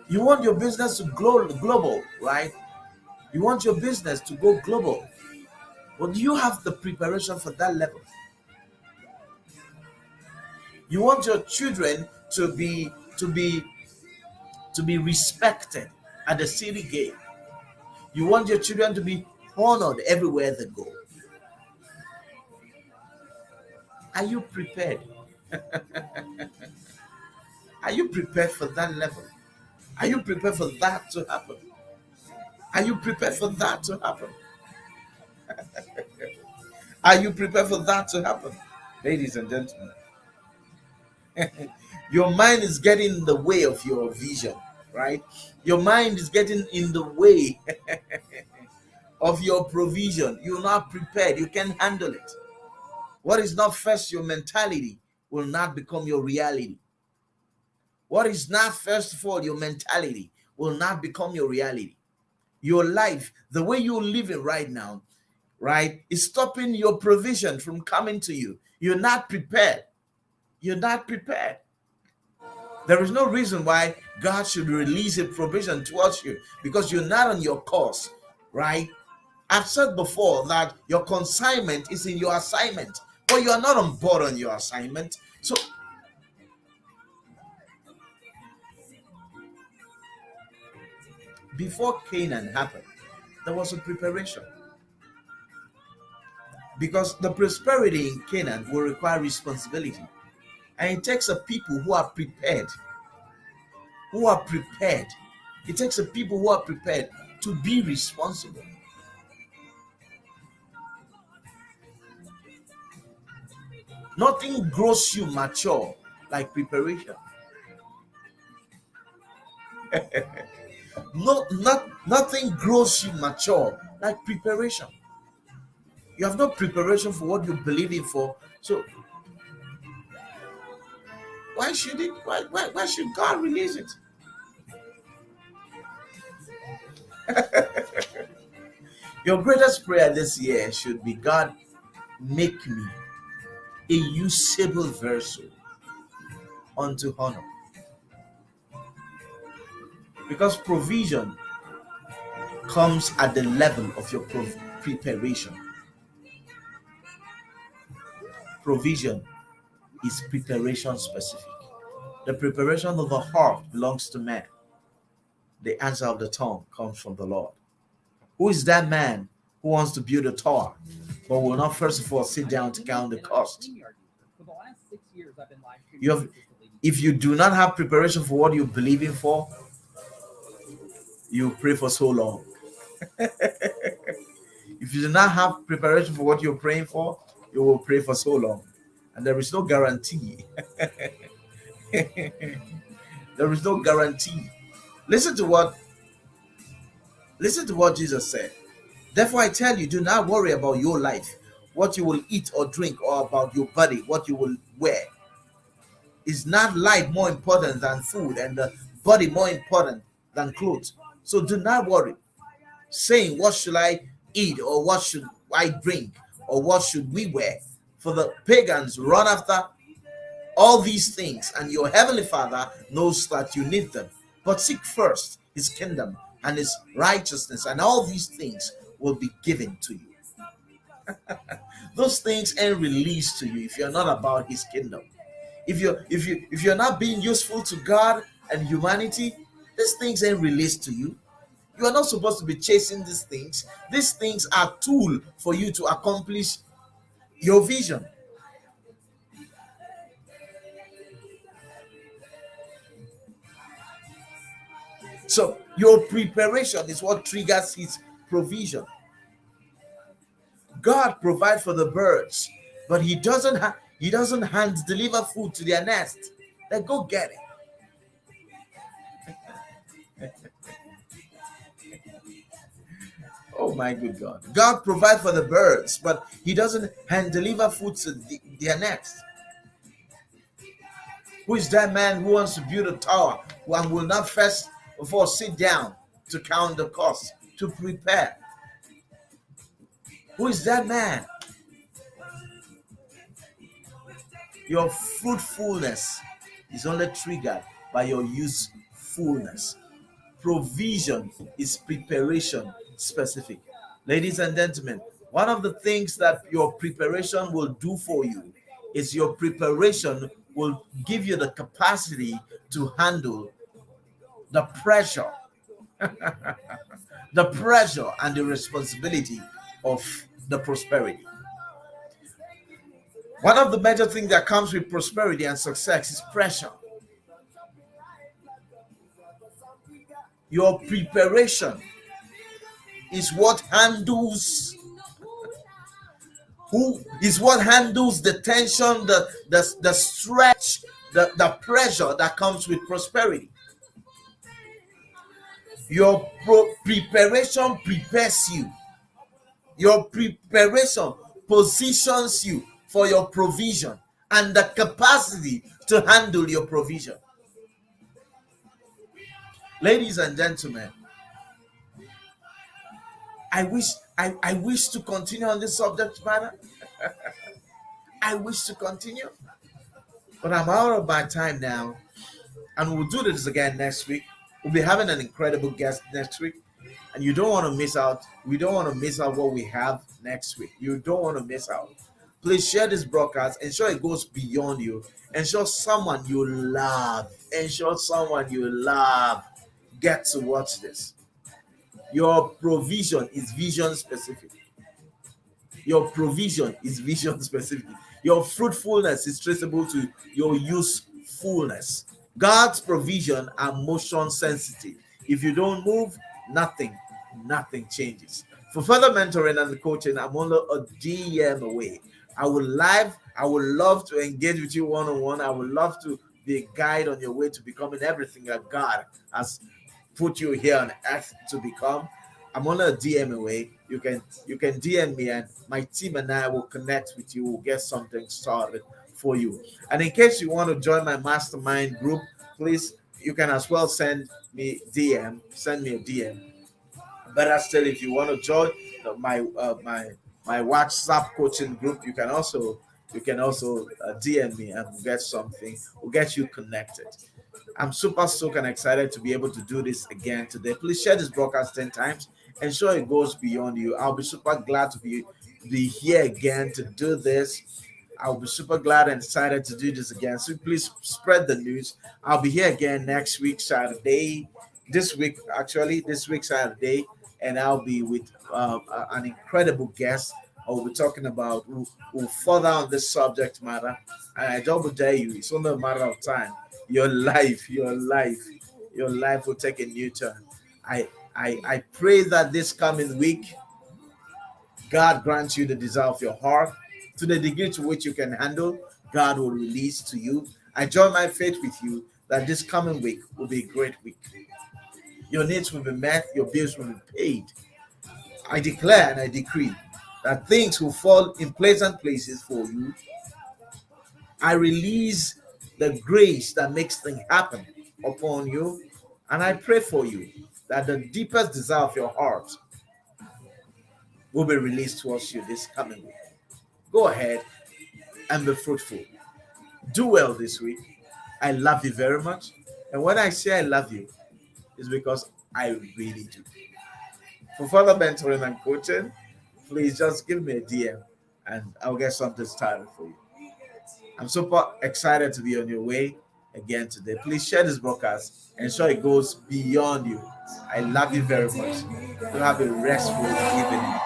You want your business to go global, right? You want your business to go global. But do you have the preparation for that level? You want your children to be respected at the city gate. You want your children to be honored everywhere they go. Are you prepared? Are you prepared for that level? Are you prepared for that to happen? Are you prepared for that to happen? Are you prepared for that to happen? Ladies and gentlemen, your mind is getting in the way of your vision, right? Your mind is getting in the way of your provision. You're not prepared. You can't handle it. What is not first your mentality will not become your reality. What is not first of all your mentality will not become your reality. Your life, the way you're living right now, right, is stopping your provision from coming to you. You're not prepared. You're not prepared. There is no reason why God should release a provision towards you because you're not on your course, right? I've said before that your consignment is in your assignment, but you are not on board on your assignment. So before Canaan happened, there was a preparation. Because the prosperity in Canaan will require responsibility. And it takes a people who are prepared. Who are prepared. It takes a people who are prepared to be responsible. Nothing grows you mature like preparation. Nothing grows you mature like preparation. You have no preparation for what you believe in for. So why should God release it? Your greatest prayer this year should be, God, make me a usable vessel unto honor. Because provision comes at the level of your preparation. Provision is preparation specific. The preparation of the heart belongs to man. The answer of the tongue comes from the Lord. Who is that man who wants to build a tower but will not first of all sit down to count the cost? If you do not have preparation for what you're believing for, you pray for so long. If you do not have preparation for what you're praying for, you will pray for so long. And there is no guarantee. There is no guarantee. Listen to what Jesus said. Therefore I tell you, do not worry about your life, what you will eat or drink, or about your body, what you will wear. Is not life more important than food, and the body more important than clothes? So do not worry, saying, what should I eat, or what should I drink, or what should we wear? For the pagans run after all these things, and your heavenly Father knows that you need them. But seek first his kingdom and his righteousness, and all these things will be given to you. Those things ain't released to you if you're not about his kingdom. If you're not being useful to God and humanity, these things ain't released to you. You are not supposed to be chasing these things. These things are tool for you to accomplish your vision. So your preparation is what triggers his provision. God provides for the birds, but he doesn't hand deliver food to their nest. They go get it. Oh my good God. God provides for the birds, but he doesn't hand deliver food to their nest. Who is that man who wants to build a tower and will not first of all sit down to count the cost, to prepare? Who is that man? Your fruitfulness is only triggered by your usefulness. Provision is preparation specific. Ladies and gentlemen, one of the things that your preparation will do for you is your preparation will give you the capacity to handle the pressure, the pressure and the responsibility of the prosperity. One of the major things that comes with prosperity and success is pressure. Your preparation is what handles who is what handles the tension, the stretch, the pressure that comes with prosperity. Your preparation prepares you. Your preparation positions you for your provision and the capacity to handle your provision. Ladies and gentlemen, I wish to continue on this subject matter. I wish to continue, but I'm out of my time now, and we'll do this again next week. We'll be having an incredible guest next week, and you don't want to miss out. We don't want to miss out what we have next week. You don't want to miss out. Please share this broadcast. Ensure it goes beyond you. Ensure someone you love. Ensure someone you love get to watch this. Your provision is vision specific. Your provision is vision specific. Your fruitfulness is traceable to your usefulness. God's provision are motion sensitive. If you don't move, nothing changes. For further mentoring and coaching, I'm only a DM away. I would love to engage with you one-on-one. I would love to be a guide on your way to becoming everything that God has put you here on earth to become. I'm on a DM away. You can DM me, and my team and I will connect with you. We'll get something started for you. And in case you want to join my mastermind group, please, you can as well send me a DM. Better still, if you want to join my WhatsApp coaching group, you can also DM me, and we'll get something. We'll get you connected. I'm super stoked and excited to be able to do this again today. Please share this broadcast 10 times. Ensure it goes beyond you. I'll be super glad to be here again to do this. I'll be super glad and excited to do this again. So please spread the news. I'll be here again next week, Saturday. This week, Saturday. And I'll be with an incredible guest. I'll be talking about who further on this subject matter. And I double dare you, it's only a matter of time. Your life will take a new turn. I pray that this coming week, God grants you the desire of your heart. To the degree to which you can handle, God will release to you. I join my faith with you that this coming week will be a great week. Your needs will be met, your bills will be paid. I declare and I decree that things will fall in pleasant places for you. I release the grace that makes things happen upon you. And I pray for you that the deepest desire of your heart will be released towards you this coming week. Go ahead and be fruitful. Do well this week. I love you very much. And when I say I love you, it's because I really do. For further mentoring and coaching, please just give me a DM and I'll get something started for you. I'm super excited to be on your way again today. Please share this broadcast. Ensure it goes beyond you. I love you very much. You have a restful evening.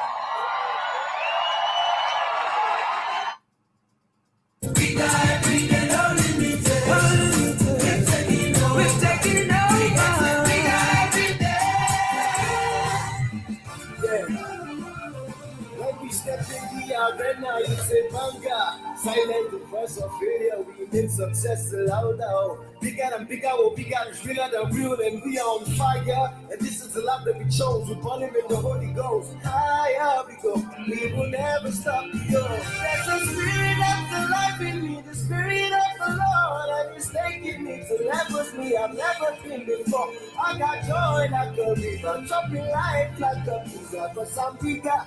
Arena, you say manga. Silent the voice of failure, we make success louder. Bigger and bigger, bigger and realer than real, and we are on fire. And this is the love that we chose. We're born in the Holy Ghost. Higher we go, we will never stop to go. There's a spirit of the life in me, the spirit of the Lord, and He's taking me to levels me I've never been before. I got joy like a river, chopping life like a pizza, but I'm bigger.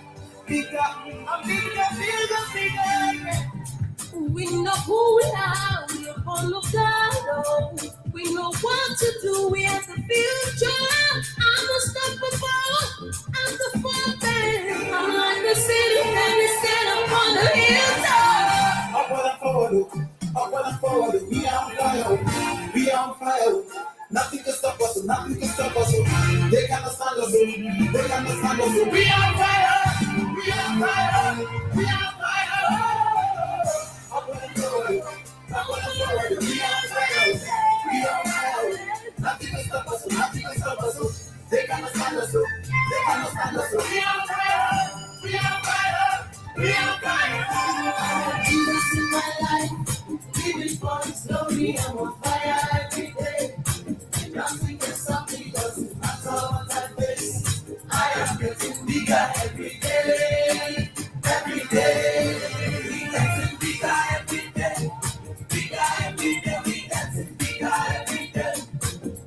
I'm bigger. We know who we are, we're born of God. Oh, we know what to do, we have the future. I'm unstoppable, I'm the fountain. I'm like the city that is set upon the hilltop. Up and forward, we are on fire. Nothing can stop us, They cannot stand us, We are on fire. Up and forward, we are on fire. Nothing can stop us, They cannot stand us, We are on fire. me, I'm on fire every day. Nothing can stop me, doesn't matter what I face. I am getting bigger every day. Every day. We getting bigger every day. Bigger every day. We getting bigger every day.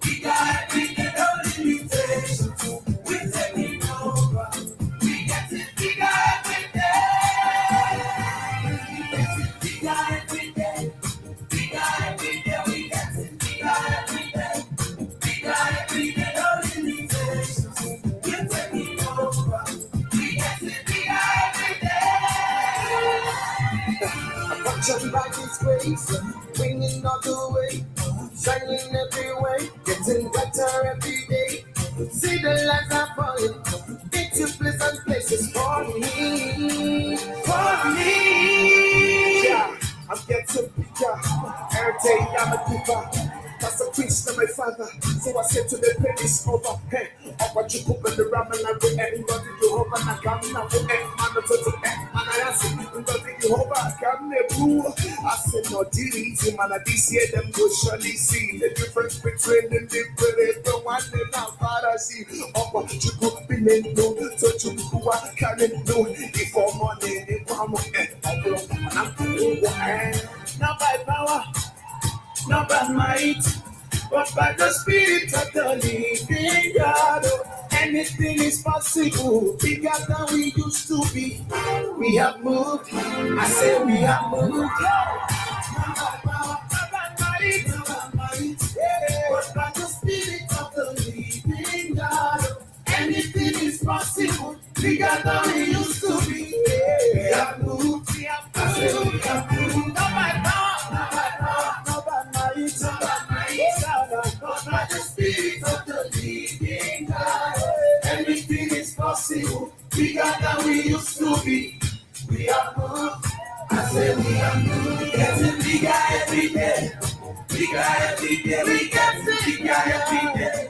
Bigger every day. No limitations. We taking over. We getting bigger every day. We getting bigger every day. Bigger every day. We getting bigger every day. Bigger every day. No limitations. We taking over. We getting bigger every day. I'm watching by His grace, winning all the way, shining everywhere, getting better every day. See the lights are falling into pleasant places for me, for me. Yeah, I'm getting bigger. Every day I'm a giver. That's a priest to my father. So I said to the pain is over. Hey, I want you to open the ram and I will everybody you hope and I come now to end man to end man I ask you to you hope I come the blue. I said no easy man this year them go surely see the difference between the different the one and now father see. Oh, what you could be in no so you who I can't do if for money if I'm and I'm going not by power. Not by might, but by the Spirit of the living God. Anything is possible, bigger than we used to be. We have moved, I say we have moved. Not by power, not by might, but by the Spirit of the living God. Anything is possible, bigger than we used to be. We have moved, I say we have moved. Not by power, not by power. But by the Spirit of the living God, everything is possible, bigger than we used to be. We are moved, I say we are moved, getting bigger every day. Bigger every day, we get bigger every day.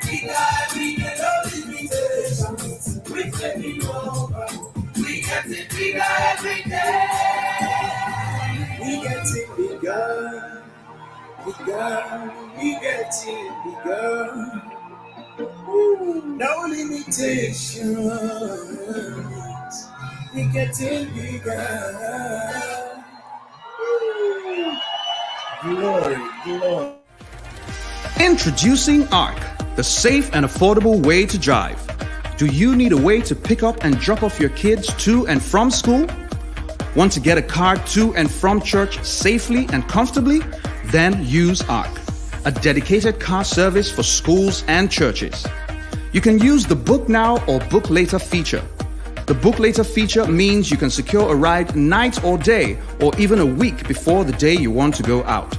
Bigger every day, no limitations. We're taking over, we getting bigger every day. We getting bigger. Bigger, we getting bigger. No limitations. We getting bigger. Glory, glory. Introducing ARC, the safe and affordable way to drive. Do you need a way to pick up and drop off your kids to and from school? Want to get a car to and from church safely and comfortably? Then use ARC, a dedicated car service for schools and churches. You can use the Book Now or Book Later feature. The Book Later feature means you can secure a ride night or day, or even a week before the day you want to go out.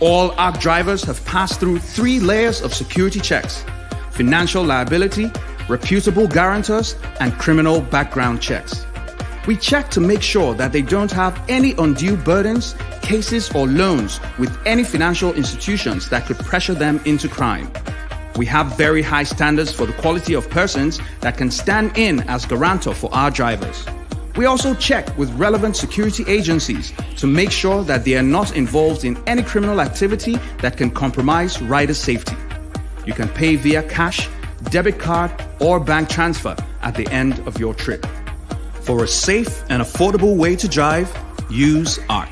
All ARC drivers have passed through 3 layers of security checks: financial liability, reputable guarantors, and criminal background checks. We check to make sure that they don't have any undue burdens, cases, or loans with any financial institutions that could pressure them into crime. We have very high standards for the quality of persons that can stand in as guarantor for our drivers. We also check with relevant security agencies to make sure that they are not involved in any criminal activity that can compromise rider safety. You can pay via cash, debit card, or bank transfer at the end of your trip. For a safe and affordable way to drive, use ARC.